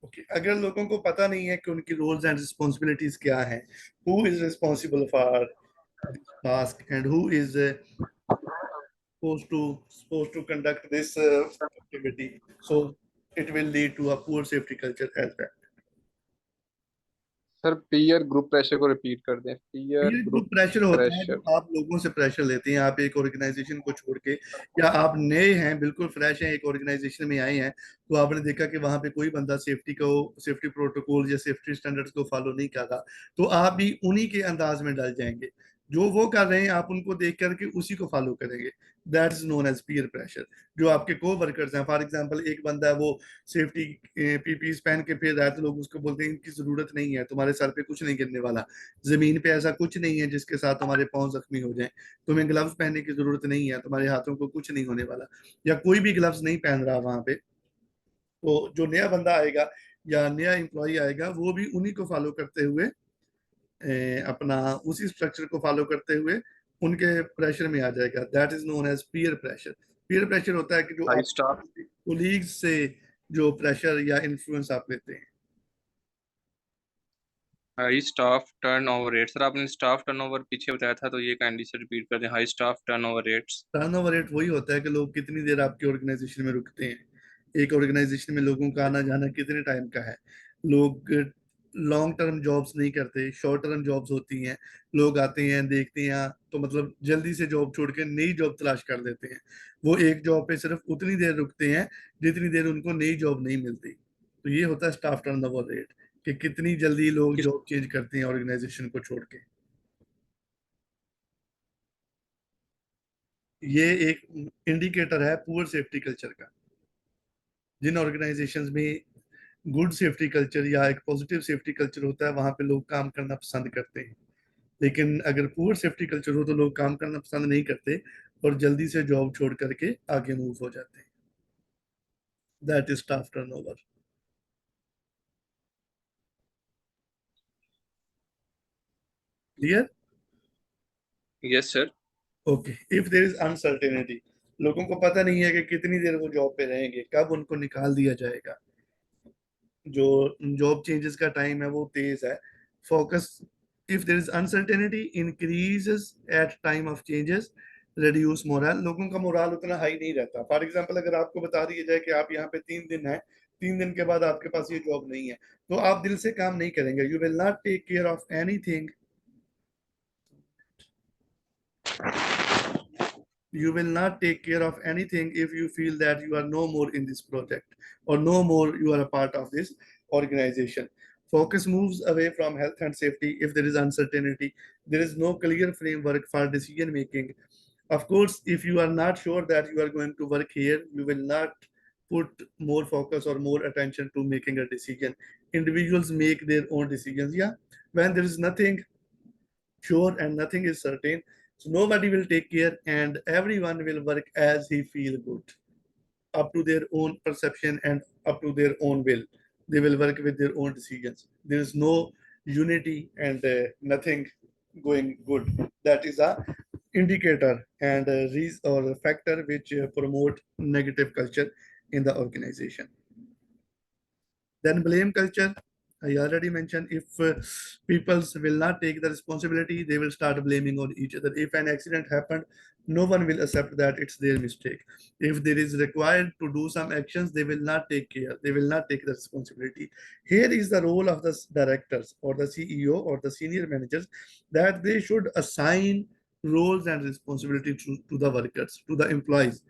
Okay. अगर लोगों को पता नहीं है कि उनकी रोल्स एंड रिस्पॉन्सिबिलिटीज क्या है, who is responsible for task and who is supposed to conduct this activity, so it will lead to a poor safety culture as well. Sir peer group pressure को repeat कर दें, peer peer group group pressure होता है pressure. जब आप लोगों से pressure लेते हैं, आप एक ऑर्गेनाइजेशन को छोड़ के, या आप नए हैं, बिल्कुल फ्रेश हैं, एक ऑर्गेनाइजेशन में आए हैं, तो आपने देखा कि वहां पे कोई बंदा सेफ्टी प्रोटोकॉल या सेफ्टी स्टैंडर्ड्स को फॉलो नहीं कर रहा, तो आप भी उन्हीं के अंदाज में डल जाएंगे। जो वो कर रहे हैं आप उनको देख करके उसी को फॉलो करेंगे। That is known as peer pressure. जो आपके को वर्कर्स हैं, फॉर एग्जाम्पल एक बंदा है वो सेफ्टी पीपीज पहन के फिर रहा है, तो लोग उसको बोलते हैं इनकी जरूरत नहीं है, तुम्हारे सर पे कुछ नहीं गिरने वाला, जमीन पे ऐसा कुछ नहीं है जिसके साथ तुम्हारे पांव जख्मी हो जाएं, तुम्हें ग्लव्स पहनने की जरूरत नहीं है, तुम्हारे हाथों को कुछ नहीं होने वाला, या कोई भी ग्लव्स नहीं पहन रहा वहां पे। तो जो नया बंदा आएगा या नया एम्प्लॉय आएगा वो भी उन्हीं को फॉलो करते हुए अपना उसी स्ट्रक्चर को फॉलो करते हुए उनके प्रेशर में आ जाएगा। That is known as peer pressure. Peer pressure होता है कि जो हाई आप स्टाफ कोलीग्स से जो प्रेशर या इन्फ्लुएंस आप लेते हैं। High staff turn over rate. Sir आपने स्टाफ टर्न ओवर पीछे बताया था, तो ये काइंडली से रिपीट कर दें, high staff turn over rates. Turnover rate वही होता है कि लोग कितनी देर आपके ऑर्गेनाइजेशन में रुकते हैं। एक ऑर्गेनाइजेशन में लोगों का आना जाना कितने टाइम का है। लोग लॉन्ग टर्म जॉब्स नहीं करते, शॉर्ट टर्म जॉब्स होती हैं। लोग आते हैं, देखते हैं, तो मतलब जल्दी से जॉब छोड़ के नई जॉब तलाश कर देते हैं। वो एक जॉब पे सिर्फ उतनी देर रुकते हैं जितनी देर उनको नई जॉब नहीं मिलती। तो ये होता है स्टाफ टर्नओवर रेट, कि कितनी जल्दी लोग किस जॉब चेंज करते हैं ऑर्गेनाइजेशन को छोड़ के। ये एक इंडिकेटर है पुअर सेफ्टी कल्चर का। जिन ऑर्गेनाइजेशंस में गुड सेफ्टी कल्चर या एक पॉजिटिव सेफ्टी कल्चर होता है वहां पे लोग काम करना पसंद करते हैं। लेकिन अगर पुअर सेफ्टी कल्चर हो तो लोग काम करना पसंद नहीं करते और जल्दी से जॉब छोड़ करके आगे मूव हो जाते हैं। That is staff turnover. Clear? Yes sir. Okay. If there is uncertainty, लोगों को पता नहीं है कि कितनी देर वो जॉब पे रहेंगे, कब उनको निकाल दिया जाएगा। जो जॉब चेंजेस का टाइम है वो तेज है। Focus, if there is uncertainty increases at time of changes, reduce morale. लोगों का मोरल उतना हाई नहीं रहता। फॉर एग्जांपल अगर आपको बता दिया जाए कि आप यहाँ पे 3 दिन हैं, 3 दिन के बाद आपके पास ये जॉब नहीं है, तो आप दिल से काम नहीं करेंगे। You will not take care of anything, you will not take care of anything if you feel that you are no more in this project or no more you are a part of this organization. Focus moves away from health and safety if there is uncertainty. There is no clear framework for decision making. Of course, if you are not sure that you are going to work here, you will not put more focus or more attention to making a decision. Individuals make their own decisions. Yeah, when there is nothing sure and nothing is certain, so nobody will take care and everyone will work as he feel good, up to their own perception and up to their own will. They will work with their own decisions. There is no unity and nothing going good. That is a indicator and a reason or a factor which promote negative culture in the organization. Then blame culture. I already mentioned, if people will not take the responsibility, they will start blaming on each other. If an accident happened, no one will accept that it's their mistake. If there is required to do some actions, they will not take care. They will not take the responsibility. Here is the role of the directors or the CEO or the senior managers, that they should assign roles and responsibility to the workers, to the employees,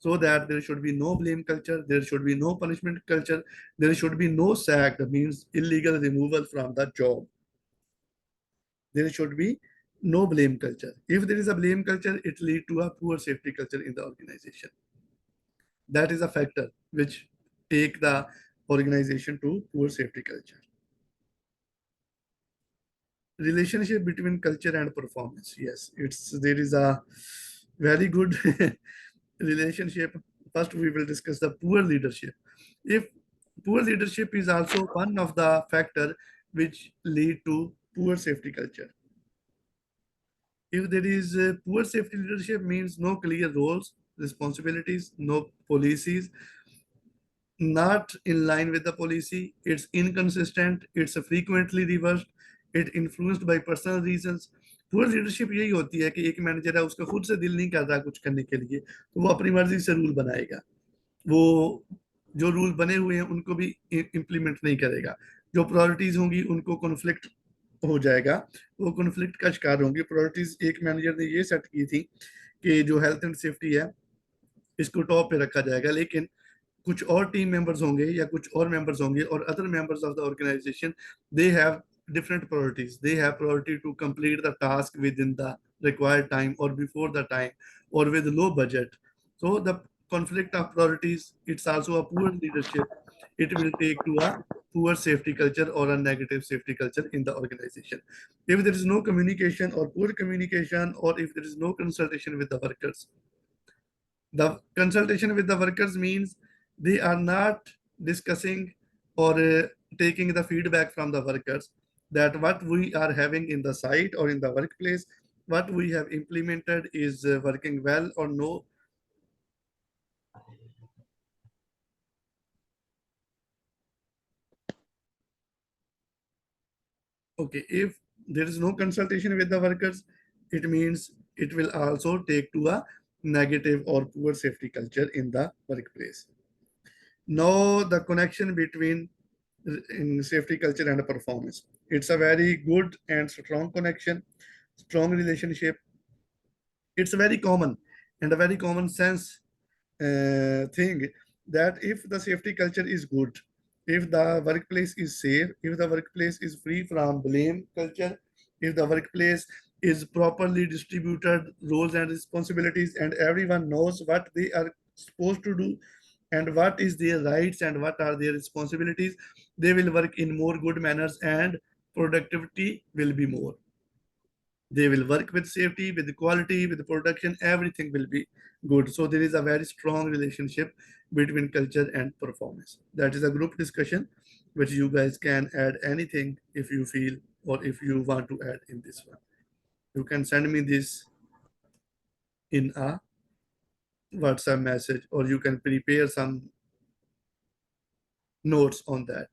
so that there should be no blame culture, there should be no punishment culture, there should be no sack, that means illegal removal from the job. There should be no blame culture. If there is a blame culture, it lead to a poor safety culture in the organization. That is a factor which take the organization to poor safety culture. Relationship between culture and performance. Yes, it's there is a very good relationship. First, we will discuss the poor leadership. If poor leadership is also one of the factor which lead to poor safety culture. If there is poor safety leadership, means no clear roles, responsibilities, no policies, not in line with the policy, it's inconsistent, it's frequently reversed, it influenced by personal reasons. Poor leadership यही होती है कि एक manager है, उसका खुद से दिल नहीं कर रहा कुछ करने के लिए, तो वो अपनी मर्जी से रूल बनाएगा, वो जो रूल बने हुए हैं उनको भी इम्प्लीमेंट नहीं करेगा, जो प्रायोरिटीज होंगी उनको कॉन्फ्लिक्ट हो जाएगा, वो कॉन्फ्लिक्ट का शिकार होंगे। प्रायोरिटीज एक मैनेजर ने ये सेट की थी कि जो हेल्थ एंड सेफ्टी है इसको टॉप पे रखा जाएगा, लेकिन कुछ और टीम मेंबर्स होंगे या कुछ और मेंबर्स होंगे और other members of the organisation, they have different priorities, they have priority to complete the task within the required time or before the time or with low budget. So the conflict of priorities, it's also a poor leadership, it will take to a poor safety culture or a negative safety culture in the organization. If there is no communication or poor communication, or if there is no consultation with the workers, the consultation with the workers means they are not discussing or taking the feedback from the workers, that what we are having in the site or in the workplace, what we have implemented is working well or no. Okay, if there is no consultation with the workers, it means it will also take to a negative or poor safety culture in the workplace. Now the connection between in safety culture and performance, it's a very good and strong connection, strong relationship. It's a very common and a very common sense thing that if the safety culture is good, if the workplace is safe, if the workplace is free from blame culture, if the workplace is properly distributed roles and responsibilities, and everyone knows what they are supposed to do and what is their rights and what are their responsibilities, they will work in more good manners and productivity will be more. They will work with safety, with quality, with production, everything will be good. So there is a very strong relationship between culture and performance. That is a group discussion which you guys can add anything if you feel or if you want to add in this one. You can send me this in a WhatsApp message, or you can prepare some notes on that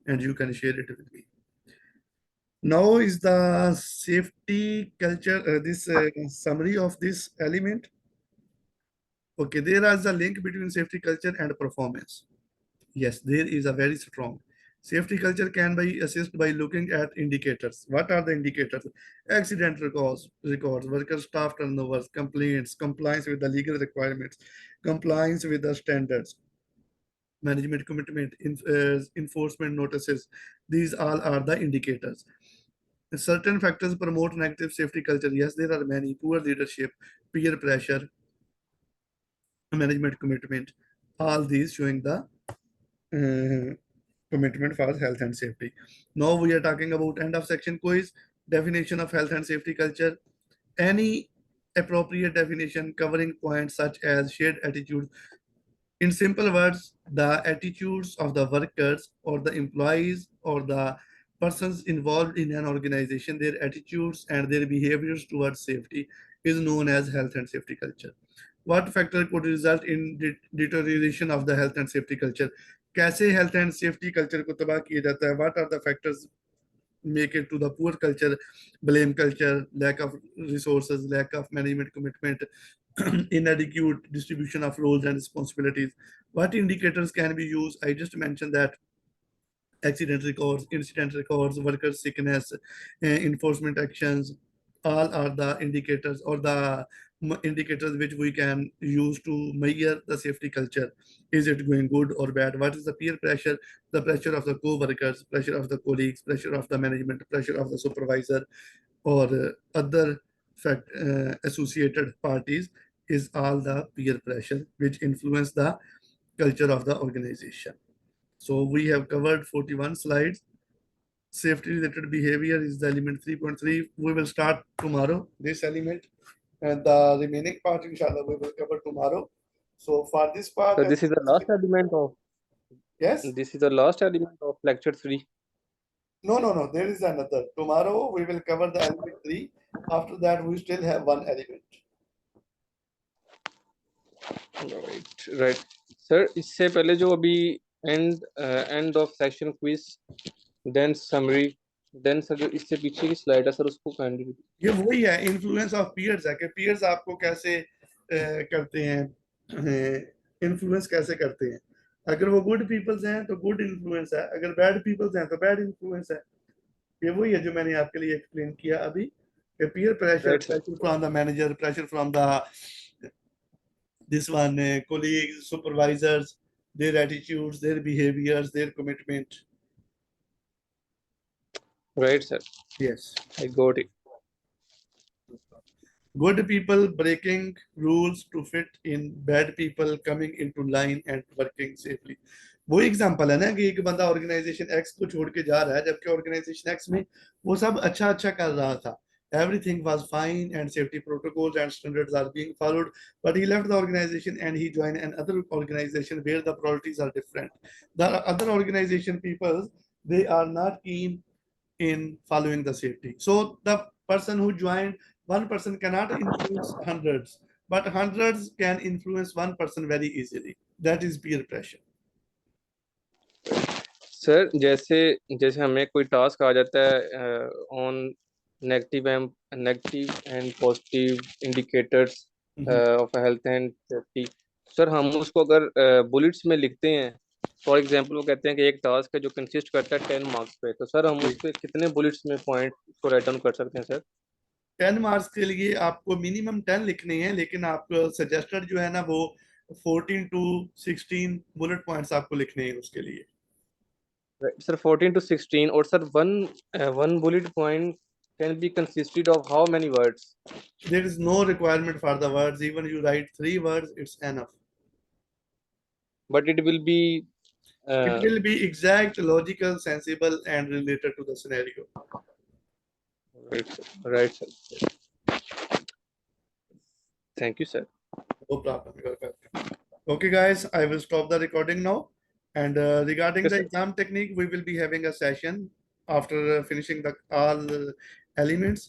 and you can share it with me. Now is the safety culture, this summary of this element. Okay, there is a link between safety culture and performance. Yes, there is a very strong. Safety culture can be assessed by looking at indicators. What are the indicators? Accident records, worker staff turnovers, complaints, compliance with the legal requirements, compliance with the standards, management commitment, enforcement notices. These all are the indicators. Certain factors promote negative safety culture. Yes, there are many. Poor leadership, peer pressure, management commitment, all these showing the commitment for health and safety. Now we are talking about end of section quiz, definition of health and safety culture. Any appropriate definition covering points such as shared attitude. In simple words, the attitudes of the workers or the employees or the persons involved in an organization, their attitudes and their behaviors towards safety is known as health and safety culture. What factor could result in deterioration of the health and safety culture? कैसे health and safety culture को तबाह किया जाता है? What are the factors make it to the poor culture? Blame culture, lack of resources, lack of management commitment, inadequate distribution of roles and responsibilities. What indicators can be used? I just mentioned that accident records, incident records, worker sickness, enforcement actions, all are the indicators or the indicators which we can use to measure the safety culture. Is it going good or bad? What is the peer pressure? The pressure of the co-workers, pressure of the colleagues, pressure of the management, pressure of the supervisor, or other associated parties is all the peer pressure which influence the culture of the organization. So we have covered 41 slides. Safety related behavior is the element 3.3. We will start tomorrow, this element, and the remaining part, inshallah, we will cover tomorrow. So for this part, So this is the last element of yes? lecture 3. No, no, no, there is another. Tomorrow we will cover the element 3. After that, we still have one element. Right, right. Sir इससे पहले जो अभी end of section quiz, then summary, then sir जो इससे पीछे की slide है sir उसको काइंडली। ये वही है, इन्फ्लुएंस ऑफ पीयर्स है कि पीयर्स आपको कैसे करते हैं, इन्फ्लुएंस कैसे करते हैं। अगर वो गुड पीपल्स हैं तो गुड इन्फ्लुएंस है, अगर बैड पीपल्स हैं तो बैड इन्फ्लुएंस है। ये वही है जो मैंने आपके लिए एक्सप्लेन किया अभी, कि peer pressure, right sir. Pressure from the manager, pressure from the this one colleagues, supervisors, their attitudes, their behaviors, their commitment. Right sir, Yes. I got it. Good people breaking rules to fit in, bad people coming into line and working safely. वो example है ना कि एक बंदा organisation x को छोड़ के जा रहा है, जबकि ऑर्गेनाइजेशन एक्स में वो सब अच्छा अच्छा कर रहा था, everything was fine and safety protocols and standards are being followed, but he left the organization and he joined another organization where the priorities are different. The other organization people, they are not keen in following the safety. So the person who joined, one person cannot influence hundreds, but hundreds can influence one person very easily. That is peer pressure. Sir जैसे जैसे हमें कोई task आ जाता है on negative and positive indicators of health and safety, sir हम उसको अगर bullets में लिखते हैं, फॉर एग्जांपल वो कहते हैं कि एक टास्क है जो कंसिस्ट करता है 10 मार्क्स पे, तो सर हम उस पे कितने बुलेट्स में पॉइंट को राइट डाउन कर सकते हैं सर? 10 मार्क्स के लिए आपको मिनिमम 10 लिखने हैं, लेकिन आप सजेस्टेड जो है ना वो 14 to 16 बुलेट पॉइंट्स आपको लिखने हैं उसके लिए। सर 14 to 16, और sir one one bullet point can be consisted of how many words? There is no requirement for the words, even you write 3 words, it's enough. But it will be It will be exact, logical, sensible, and related to the scenario. Right sir, thank you sir. No problem. You are welcome. Okay, guys, I will stop the recording now. And regarding yes the sir. exam technique, we will be having a session after finishing the all elements.